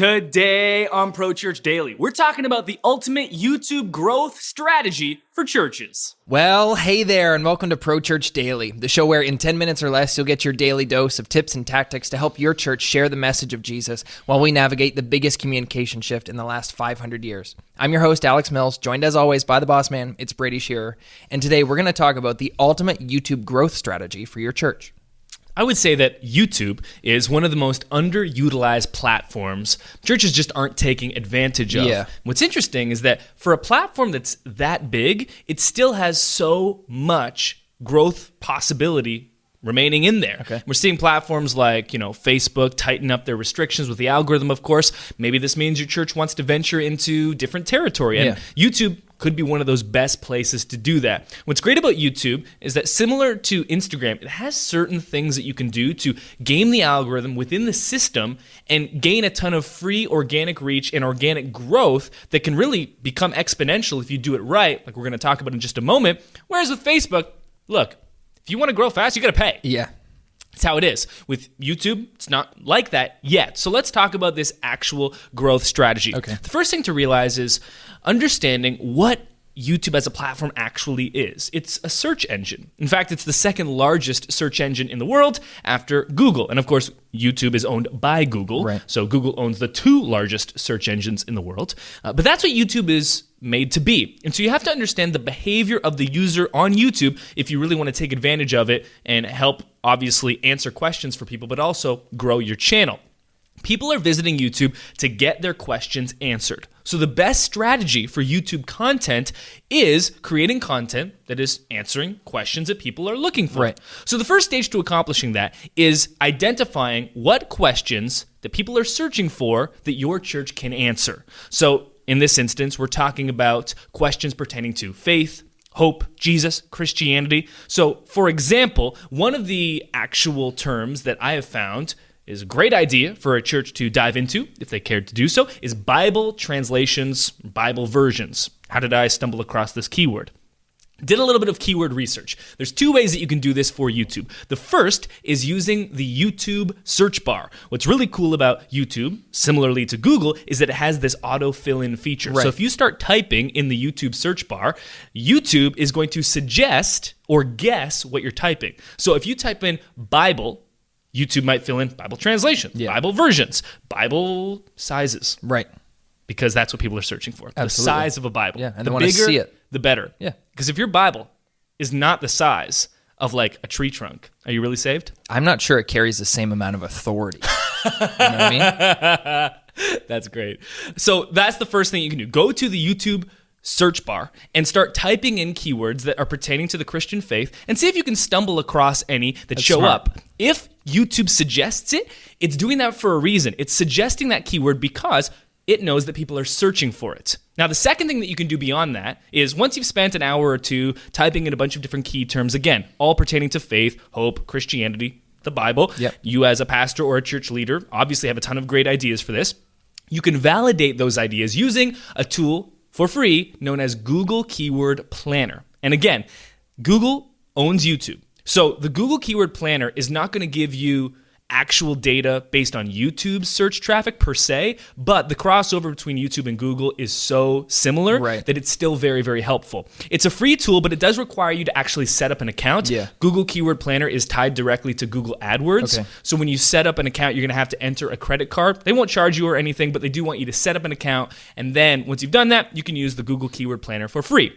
Today on Pro Church Daily, we're talking about the ultimate YouTube growth strategy for churches. Well, hey there, and welcome to Pro Church Daily, the show where in 10 minutes or less, you'll get your daily dose of tips and tactics to help your church share the message of Jesus while we navigate the biggest communication shift in the last 500 years. I'm your host, Alex Mills, joined as always by the boss man, it's Brady Shearer, and today we're going to talk about the ultimate YouTube growth strategy for your church. I would say that YouTube is one of the most underutilized platforms churches just aren't taking advantage of. Yeah. What's interesting is that for a platform that's that big, it still has so much growth possibility remaining in there. Okay. We're seeing platforms like, Facebook tighten up their restrictions with the algorithm, of course. Maybe this means your church wants to venture into different territory. And YouTube could be one of those best places to do that. What's great about YouTube is that similar to Instagram, it has certain things that you can do to game the algorithm within the system and gain a ton of free organic reach and organic growth that can really become exponential if you do it right, like we're going to talk about in just a moment. Whereas with Facebook, look, if you want to grow fast, you got to pay. Yeah. That's how it is. With YouTube, it's not like that yet. So let's talk about this actual growth strategy. Okay. The first thing to realize is understanding what YouTube as a platform actually is. It's a search engine. In fact, it's the second largest search engine in the world after Google. And of course, YouTube is owned by Google. Right. So Google owns the two largest search engines in the world. But that's what YouTube is made to be. And so you have to understand the behavior of the user on YouTube if you really want to take advantage of it and help, obviously, answer questions for people, but also grow your channel. People are visiting YouTube to get their questions answered. So the best strategy for YouTube content is creating content that is answering questions that people are looking for. Right. So the first stage to accomplishing that is identifying what questions that people are searching for that your church can answer. So in this instance, we're talking about questions pertaining to faith, hope, Jesus, Christianity. So for example, one of the actual terms that I have found is a great idea for a church to dive into, if they cared to do so, is Bible translations, Bible versions. How did I stumble across this keyword? Did a little bit of keyword research. There's two ways that you can do this for YouTube. The first is using the YouTube search bar. What's really cool about YouTube, similarly to Google, is that it has this auto fill-in feature. Right. So if you start typing in the YouTube search bar, YouTube is going to suggest or guess what you're typing. So if you type in Bible, YouTube might fill in Bible translation, Bible versions, Bible sizes. Right. Because that's what people are searching for. Absolutely. The size of a Bible. Yeah, and the they want to see it. The better. Yeah. Because if your Bible is not the size of like a tree trunk, are you really saved? I'm not sure it carries the same amount of authority. You know what I mean? That's great. So that's the first thing you can do. Go to the YouTube search bar and start typing in keywords that are pertaining to the Christian faith and see if you can stumble across any that That's show smart. up. If YouTube suggests it, it's doing that for a reason. It's suggesting that keyword because it knows that people are searching for it. Now, the second thing that you can do beyond that is once you've spent an hour or two typing in a bunch of different key terms, again, all pertaining to faith, hope, Christianity, the Bible, Yep. You as a pastor or a church leader obviously have a ton of great ideas for this. You can validate those ideas using a tool for free known as Google Keyword Planner. And again, Google owns YouTube. So the Google Keyword Planner is not going to give you actual data based on YouTube's search traffic per se, but the crossover between YouTube and Google is so similar that it's still very, very helpful. It's a free tool, but it does require you to actually set up an account. Yeah. Google Keyword Planner is tied directly to Google AdWords. Okay. So when you set up an account, you're going to have to enter a credit card. They won't charge you or anything, but they do want you to set up an account. And then once you've done that, you can use the Google Keyword Planner for free.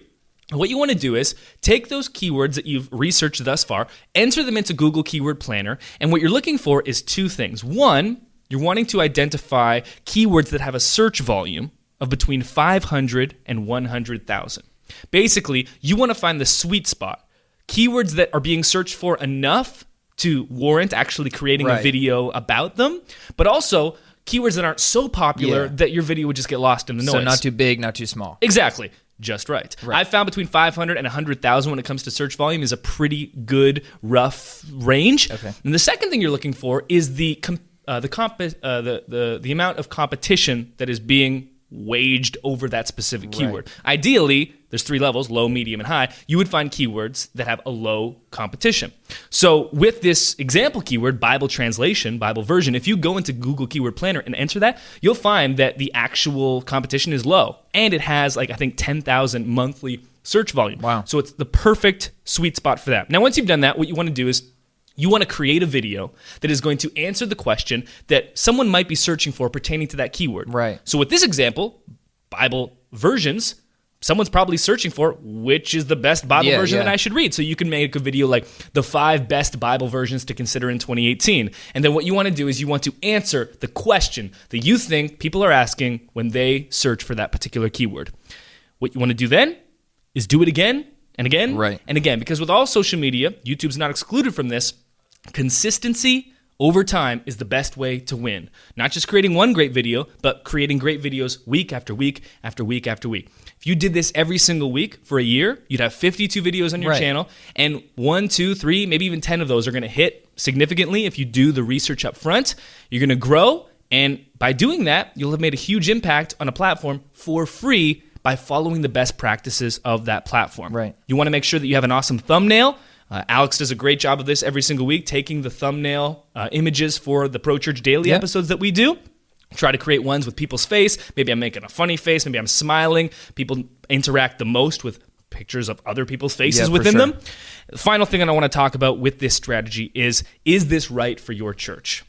What you want to do is take those keywords that you've researched thus far, enter them into Google Keyword Planner, and what you're looking for is two things. One, you're wanting to identify keywords that have a search volume of between 500 and 100,000. Basically, you want to find the sweet spot, keywords that are being searched for enough to warrant actually creating a video about them, but also keywords that aren't so popular that your video would just get lost in the noise. So not too big, not too small. Exactly. Just right. I found between 500 and 100,000 when it comes to search volume is a pretty good rough range. Okay. And the second thing you're looking for is the amount of competition that is being waged over that specific keyword. Ideally, there's 3 levels, low, medium, and high. You would find keywords that have a low competition. So with this example keyword, Bible translation, Bible version, if you go into Google Keyword Planner and enter that, you'll find that the actual competition is low. And it has, like, I think 10,000 monthly search volume. Wow. So it's the perfect sweet spot for that. Now, once you've done that, what you want to do is you want to create a video that is going to answer the question that someone might be searching for pertaining to that keyword. Right. So with this example, Bible versions, someone's probably searching for which is the best Bible version that I should read. So you can make a video like the 5 best Bible versions to consider in 2018. And then what you want to do is you want to answer the question that you think people are asking when they search for that particular keyword. What you want to do then is do it again and again and again. Because with all social media, YouTube's not excluded from this, consistency over time is the best way to win. Not just creating one great video, but creating great videos week after week after week after week. If you did this every single week for a year, you'd have 52 videos on your channel, and 1, 2, 3, maybe even 10 of those are going to hit significantly if you do the research up front. You're going to grow, and by doing that, you'll have made a huge impact on a platform for free by following the best practices of that platform. Right. You want to make sure that you have an awesome thumbnail. Alex does a great job of this every single week, taking the thumbnail images for the Pro Church Daily episodes that we do. Try to create ones with people's face. Maybe I'm making a funny face. Maybe I'm smiling. People interact the most with pictures of other people's faces within them. The final thing that I want to talk about with this strategy is this right for your church?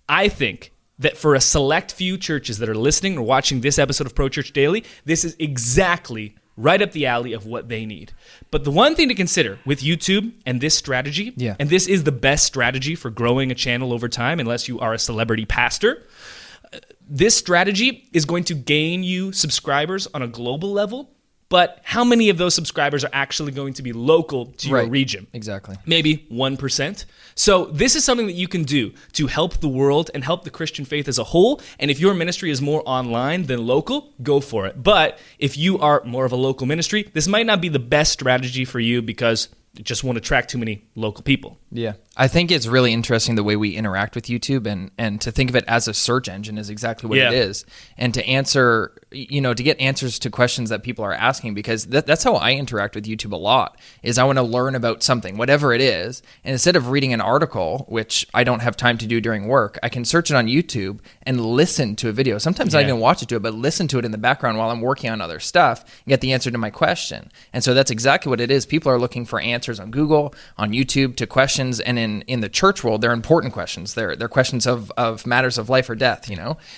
I think that for a select few churches that are listening or watching this episode of Pro Church Daily, this is exactly right up the alley of what they need. But the one thing to consider with YouTube and this strategy, and this is the best strategy for growing a channel over time unless you are a celebrity pastor, this strategy is going to gain you subscribers on a global level, but how many of those subscribers are actually going to be local to your region? Exactly. Maybe 1%. So this is something that you can do to help the world and help the Christian faith as a whole. And if your ministry is more online than local, go for it. But if you are more of a local ministry, this might not be the best strategy for you because it just won't attract too many local people. Yeah. I think it's really interesting the way we interact with YouTube, and to think of it as a search engine is exactly what it is. And to answer, to get answers to questions that people are asking, because that's how I interact with YouTube a lot, is I want to learn about something, whatever it is. And instead of reading an article, which I don't have time to do during work, I can search it on YouTube and listen to a video. Sometimes I don't even watch it to it, but listen to it in the background while I'm working on other stuff and get the answer to my question. And so that's exactly what it is. People are looking for answers on Google, on YouTube, to questions, and in the church world, they're important questions. They're questions of matters of life or death,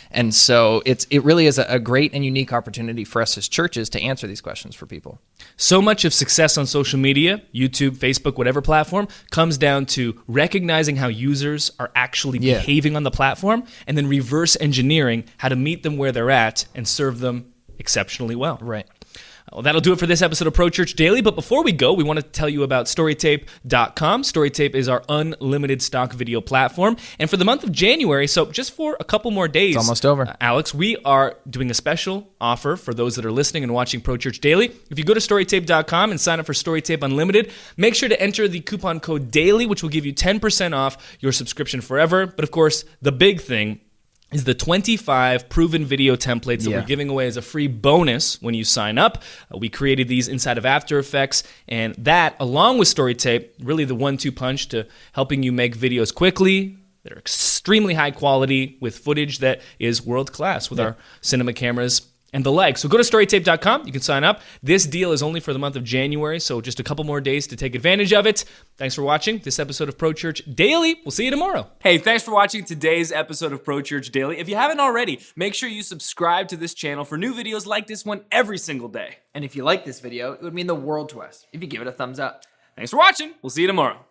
And so it really is a great and unique opportunity for us as churches to answer these questions for people. So much of success on social media, YouTube, Facebook, whatever platform, comes down to recognizing how users are actually behaving on the platform and then reverse engineering how to meet them where they're at and serve them exceptionally well. Right. Well, that'll do it for this episode of Pro Church Daily. But before we go, we want to tell you about StoryTape.com. StoryTape is our unlimited stock video platform. And for the month of January, so just for a couple more days, it's almost over, Alex, we are doing a special offer for those that are listening and watching Pro Church Daily. If you go to StoryTape.com and sign up for StoryTape Unlimited, make sure to enter the coupon code DAILY, which will give you 10% off your subscription forever. But of course, the big thing is the 25 proven video templates that we're giving away as a free bonus when you sign up. We created these inside of After Effects, and that, along with StoryTape, really the 1-2 punch to helping you make videos quickly. They're extremely high quality with footage that is world class with our cinema cameras and the like. So go to StoryTape.com. You can sign up. This deal is only for the month of January, so just a couple more days to take advantage of it. Thanks for watching this episode of Pro Church Daily. We'll see you tomorrow. Hey, thanks for watching today's episode of Pro Church Daily. If you haven't already, make sure you subscribe to this channel for new videos like this one every single day. And if you like this video, it would mean the world to us if you give it a thumbs up. Thanks for watching. We'll see you tomorrow.